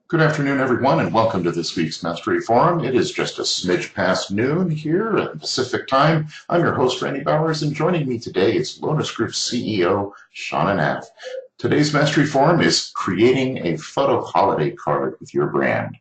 Good afternoon, everyone, and welcome to this week's Mastery Forum. It is just a smidge past noon here at Pacific Time. I'm your host, Randy Bowers, and joining me today is Lonus Group's CEO, Shauna Nath. Today's Mastery Forum is creating a photo holiday card with your brand.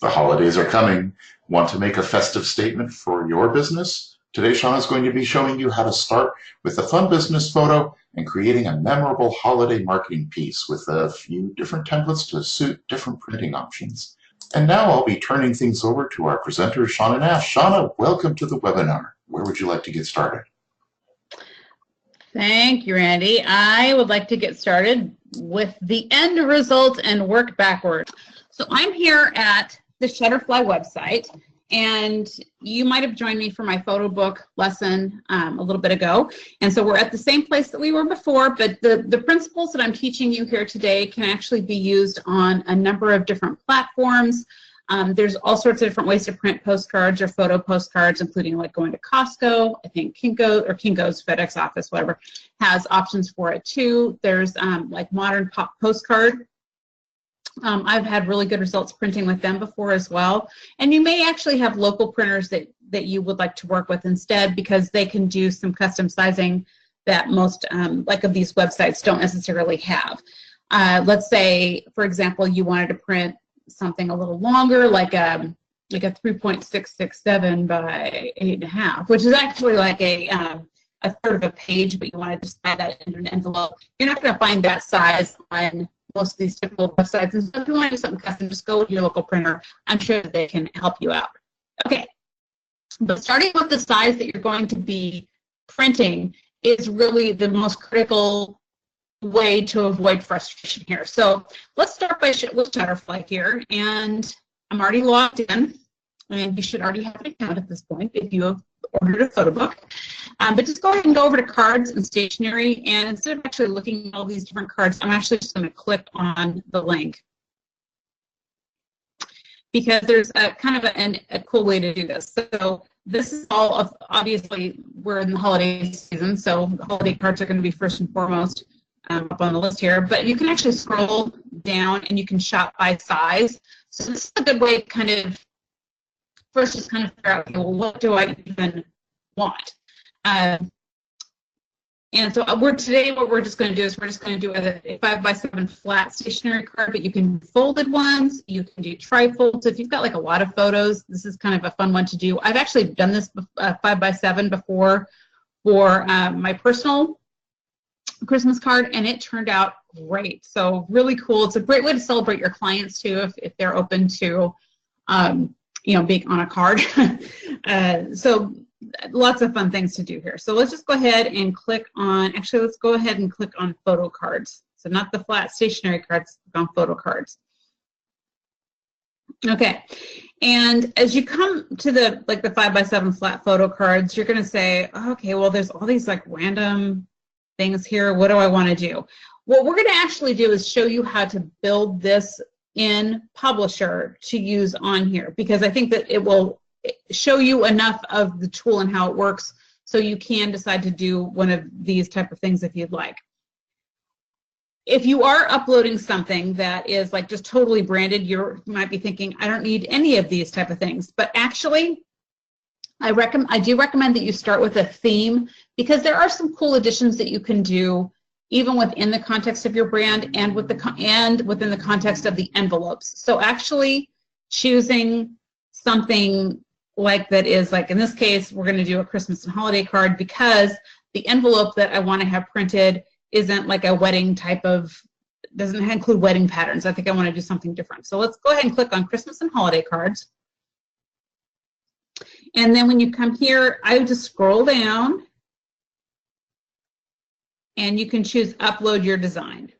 The holidays are coming. Want to make a festive statement for your business? Today, Shauna is going to be showing you how to start with a fun business photo and creating a memorable holiday marketing piece with a few different templates to suit different printing options. And now I'll be turning things over to our presenter, Shauna Nash. Shauna, welcome to the webinar. Where would you like to get started? Thank you, Randy. I would like to get started with the end result and work backwards. So I'm here at the Shutterfly website, and you might have joined me for my photo book lesson a little bit ago. And so we're at the same place that we were before, but the principles that I'm teaching you here today can actually be used on a number of different platforms. There's all sorts of different ways to print postcards or photo postcards, including like going to Costco. I think Kinko's FedEx office, whatever, has options for it too. There's like Modern Pop Postcard. I've had really good results printing with them before as well. And you may actually have local printers that you would like to work with instead, because they can do some custom sizing that most like of these websites don't necessarily have. Let's say, for example, you wanted to print something a little longer, like a 3.667 by 8.5, which is actually like a third of a page, but you want to just add that into an envelope. You're not going to find that size on most of these typical websites. And so if you want to do something custom, just go with your local printer. I'm sure that they can help you out. Okay, but starting with the size that you're going to be printing is really the most critical way to avoid frustration here. So let's start with Shutterfly here, and I'm already logged in, and you should already have an account at this point if you have ordered a photo book. But just go ahead and go over to cards and stationery, and instead of actually looking at all these different cards, I'm actually just going to click on the link, because there's a kind of a cool way to do this. So this is all of, obviously we're in the holiday season, so the holiday cards are going to be first and foremost up on the list here, but you can actually scroll down and you can shop by size. So this is a good way to kind of first just kind of figure out, okay, well, what do I even want? And so today what we're just going to do is we're just going to do a 5x7 flat stationery card, but you can do folded ones, you can do trifold. So if you've got like a lot of photos, this is kind of a fun one to do. I've actually done this 5x7 before for my personal Christmas card, and it turned out great. So really cool. It's a great way to celebrate your clients too, if they're open to being on a card. So lots of fun things to do here. So let's just go ahead and click on, actually let's go ahead and click on photo cards. So not the flat stationery cards, click on photo cards. Okay, and as you come to the 5x7 flat photo cards, you're going to say, okay, well, there's all these like random things here. What do I want to do? What we're going to actually do is show you how to build this in Publisher to use on here, because I think that it will show you enough of the tool and how it works so you can decide to do one of these type of things if you'd like. If you are uploading something that is like just totally branded, you might be thinking, I don't need any of these type of things. But actually, I do recommend that you start with a theme, because there are some cool additions that you can do even within the context of your brand and within the context of the envelopes. So actually choosing something like that is like, in this case, we're going to do a Christmas and holiday card, because the envelope that I want to have printed isn't like a wedding type of, doesn't include wedding patterns. I think I want to do something different. So let's go ahead and click on Christmas and holiday cards. And then when you come here, I would just scroll down and you can choose upload your design.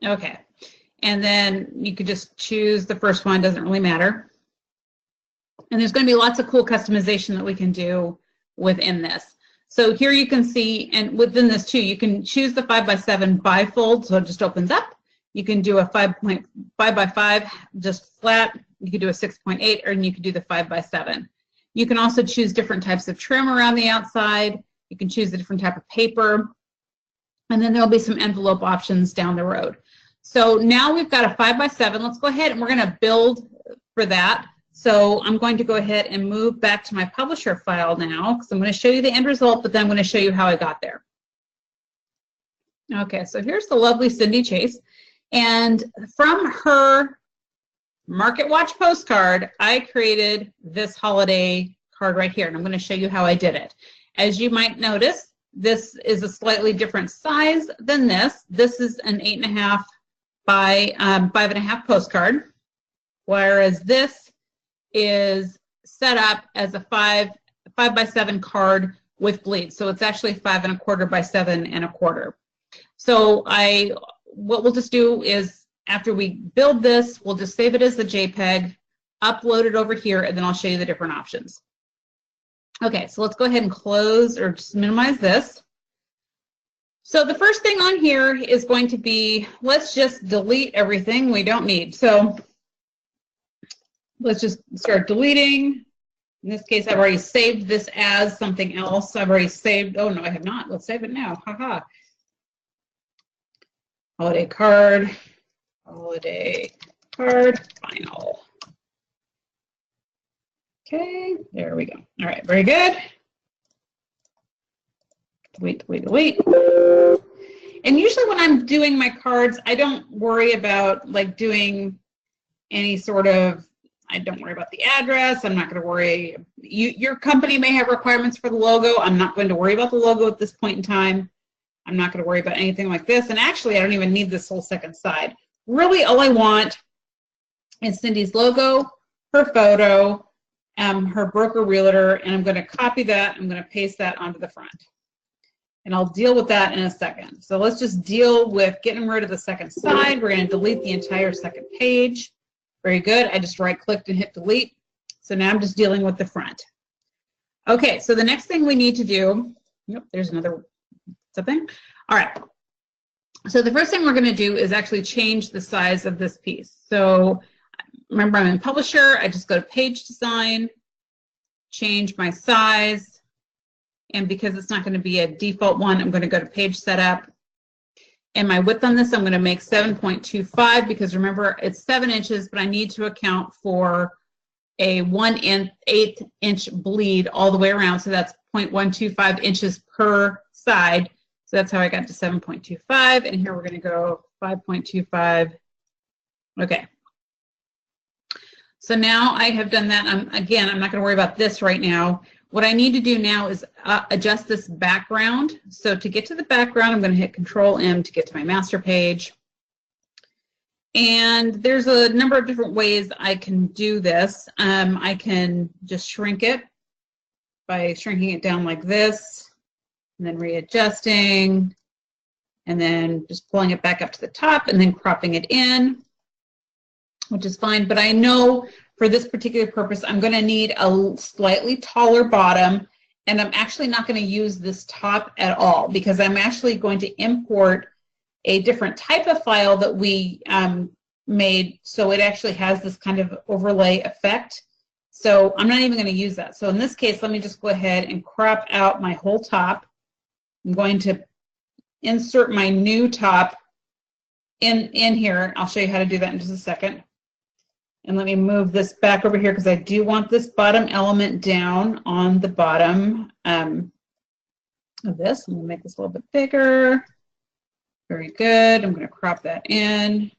Okay, and then you could just choose the first one, doesn't really matter. And there's going to be lots of cool customization that we can do within this. So here you can see, and within this too, you can choose the 5x7 bifold, so it just opens up. You can do a 5x5 just flat. You could do a 6.8, or you could do the 5x7. You can also choose different types of trim around the outside. You can choose a different type of paper. And then there'll be some envelope options down the road. So now we've got a 5x7. Let's go ahead and we're going to build for that. So I'm going to go ahead and move back to my publisher file now because I'm going to show you the end result, but then I'm going to show you how I got there. Okay, so here's the lovely Cindy Chase. And from her Market Watch postcard, I created this holiday card right here, and I'm going to show you how I did it. As you might notice, this is a slightly different size than this. This is an 8.5 by 5.5 postcard, whereas this is set up as a 5x7 card with bleed. So it's actually 5.25 by 7.25. So what we'll just do is after we build this, we'll just save it as the JPEG, upload it over here, and then I'll show you the different options. Okay, so let's go ahead and close or just minimize this. So the first thing on here is going to be, let's just delete everything we don't need. So let's just start deleting. In this case, I've already saved this as something else. I've already saved, oh no, I have not. Let's save it now, haha. Holiday card, final. Okay, there we go. All right, very good. Delete. And usually when I'm doing my cards, I don't worry about like doing any sort of, I don't worry about the address. I'm not going to worry. Your company may have requirements for the logo. I'm not going to worry about the logo at this point in time. I'm not going to worry about anything like this. And actually, I don't even need this whole second side. Really, all I want is Cindy's logo, her photo, her broker realtor, and I'm going to copy that. I'm going to paste that onto the front. And I'll deal with that in a second. So let's just deal with getting rid of the second side. We're going to delete the entire second page. Very good. I just right-clicked and hit delete. So now I'm just dealing with the front. Okay, so the next thing we need to do, yep, there's another something. All right. So the first thing we're going to do is actually change the size of this piece. So remember, I'm in Publisher. I just go to Page Design, change my size. And because it's not going to be a default one, I'm going to go to Page Setup. And my width on this, I'm going to make 7.25 because remember, it's 7 inches, but I need to account for a 1/8 inch bleed all the way around. So that's 0.125 inches per side. So that's how I got to 7.25. And here we're going to go 5.25. Okay. So now I have done that. Again, I'm not going to worry about this right now. What I need to do now is adjust this background. So to get to the background, I'm going to hit Control-M to get to my master page. And there's a number of different ways I can do this. I can just shrink it by shrinking it down like this, and then readjusting, and then just pulling it back up to the top, and then cropping it in, which is fine. But I know for this particular purpose, I'm going to need a slightly taller bottom, and I'm actually not going to use this top at all because I'm actually going to import a different type of file that we made, so it actually has this kind of overlay effect. So I'm not even going to use that. So in this case, let me just go ahead and crop out my whole top. I'm going to insert my new top in here. I'll show you how to do that in just a second. And let me move this back over here because I do want this bottom element down on the bottom of this. I'm going to make this a little bit bigger. Very good. I'm going to crop that in.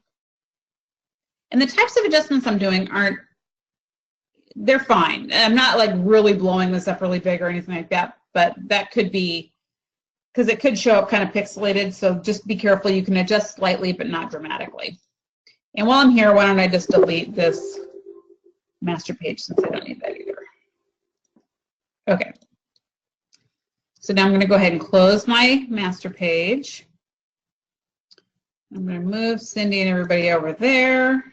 And the types of adjustments I'm doing they're fine. I'm not like really blowing this up really big or anything like that, but that could be, because it could show up kind of pixelated, so just be careful. You can adjust slightly, but not dramatically. And while I'm here, why don't I just delete this master page since I don't need that either. Okay. So now I'm going to go ahead and close my master page. I'm going to move Cindy and everybody over there.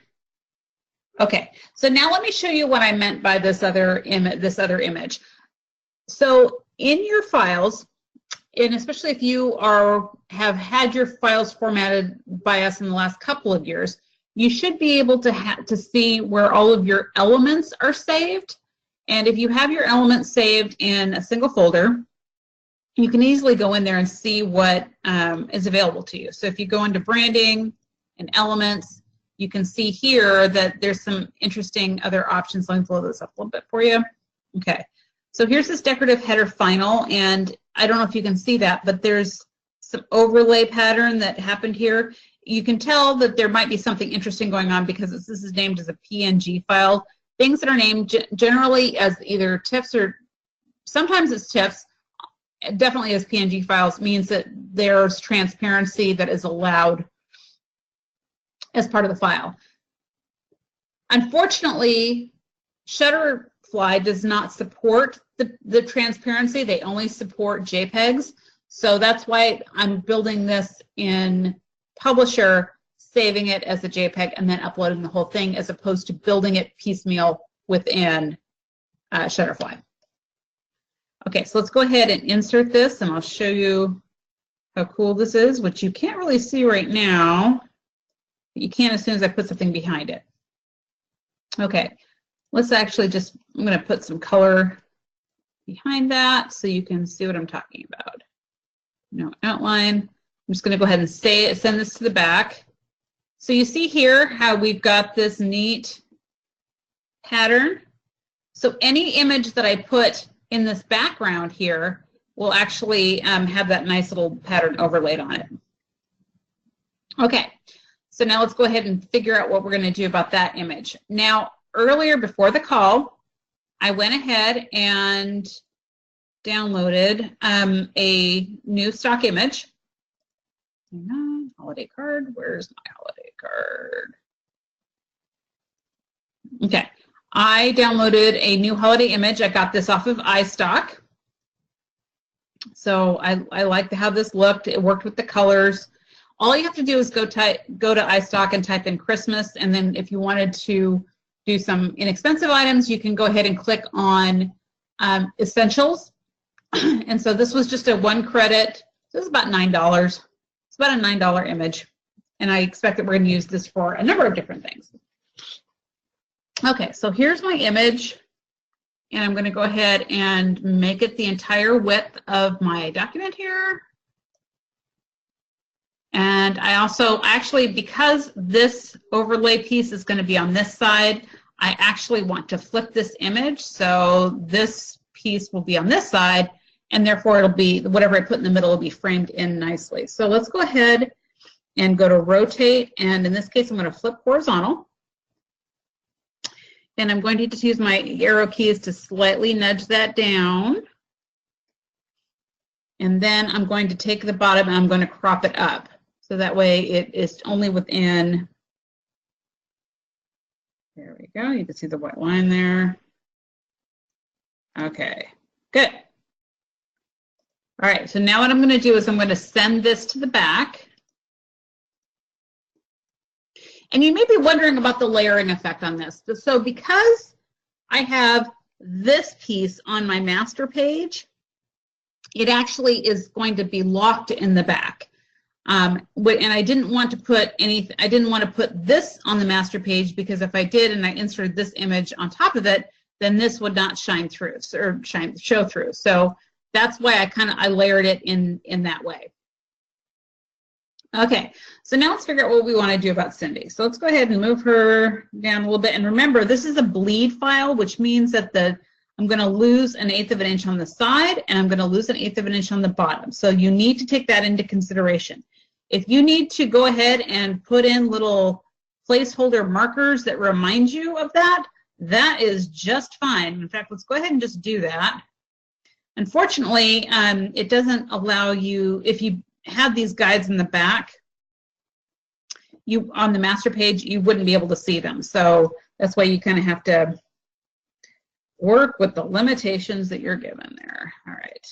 Okay, so now let me show you what I meant by this other image. So in your files, and especially if you have had your files formatted by us in the last couple of years, you should be able to see where all of your elements are saved. And if you have your elements saved in a single folder, you can easily go in there and see what is available to you. So if you go into branding and elements. You can see here that there's some interesting other options. Let me blow this up a little bit for you. Okay, so here's this decorative header final, and I don't know if you can see that, but there's some overlay pattern that happened here. You can tell that there might be something interesting going on because this is named as a PNG file. Things that are named generally as either TIFFs or sometimes it's TIFFs, definitely as PNG files, means that there's transparency that is allowed as part of the file. Unfortunately, Shutterfly does not support the transparency. They only support JPEGs. So that's why I'm building this in Publisher, saving it as a JPEG, and then uploading the whole thing as opposed to building it piecemeal within Shutterfly. Okay, so let's go ahead and insert this, and I'll show you how cool this is, which you can't really see right now. But you can as soon as I put something behind it. Okay, let's actually just, I'm going to put some color behind that so you can see what I'm talking about. No outline. I'm just going to go ahead and send this to the back. So you see here how we've got this neat pattern. So any image that I put in this background here will actually have that nice little pattern overlaid on it. Okay, so now let's go ahead and figure out what we're going to do about that image. Now, earlier before the call, I went ahead and downloaded a new stock image. Holiday card, where's my holiday card? Okay, I downloaded a new holiday image. I got this off of iStock. So I like how this looked. It worked with the colors. All you have to do is go to iStock and type in Christmas, and then if you wanted to do some inexpensive items, you can go ahead and click on Essentials. And so this was just a 1 credit. So it's about $9. It's about a $9 image. And I expect that we're going to use this for a number of different things. Okay, so here's my image. And I'm going to go ahead and make it the entire width of my document here. And I also, actually, because this overlay piece is going to be on this side, I actually want to flip this image. So this piece will be on this side, and therefore it'll be, whatever I put in the middle will be framed in nicely. So let's go ahead and go to rotate, and in this case I'm going to flip horizontal. And I'm going to just use my arrow keys to slightly nudge that down. And then I'm going to take the bottom and I'm going to crop it up. So that way it is only within, there we go, you can see the white line there. Okay, good. All right, so now what I'm going to do is I'm going to send this to the back. And you may be wondering about the layering effect on this. So because I have this piece on my master page, it actually is going to be locked in the back. And I didn't want to put anything, I didn't want to put this on the master page, because if I did and I inserted this image on top of it, then this would not shine through or show through. So that's why I layered it in that way. Okay, so now let's figure out what we want to do about Cindy. So let's go ahead and move her down a little bit. And remember, this is a bleed file, which means that I'm going to lose 1/8 of an inch on the side, and I'm going to lose 1/8 of an inch on the bottom. So you need to take that into consideration. If you need to go ahead and put in little placeholder markers that remind you of that, that is just fine. In fact, let's go ahead and just do that. Unfortunately, it doesn't allow you, if you have these guides in the back, on the master page, you wouldn't be able to see them. So that's why you kind of have to work with the limitations that you're given there. All right.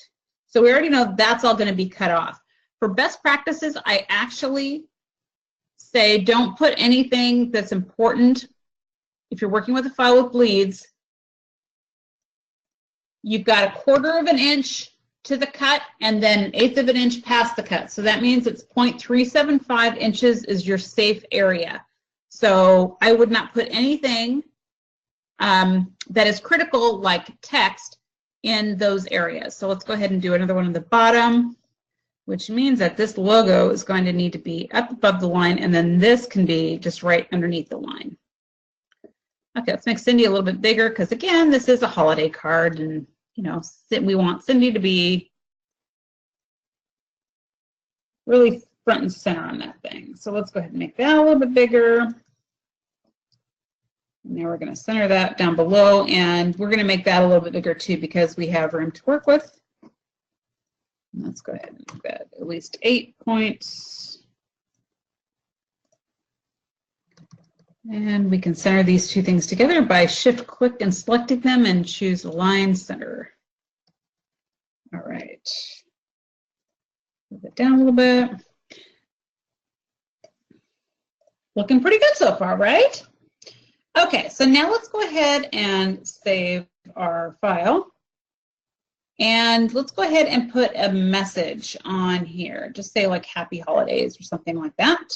So we already know that's all going to be cut off. For best practices, I actually say don't put anything that's important. If you're working with a file with bleeds, you've got 1/4 of an inch to the cut and then 1/8 of an inch past the cut. So that means it's 0.375 inches is your safe area. So I would not put anything that is critical, like text, in those areas. So let's go ahead and do another one on the bottom. which means that this logo is going to need to be up above the line, and then this can be just right underneath the line. Okay, let's make Cindy a little bit bigger because, again, this is a holiday card, and, you know, we want Cindy to be really front and center on that thing. So let's go ahead and make that a little bit bigger. And now we're going to center that down below, and we're going to make that a little bit bigger too because we have room to work with. Let's go ahead and make that at least 8 points. And we can center these two things together by shift-click and selecting them and choose Align Center. All right. Move it down a little bit. Looking pretty good so far, right? Okay, so now let's go ahead and save our file. And let's go ahead and put a message on here. Just say like Happy Holidays or something like that.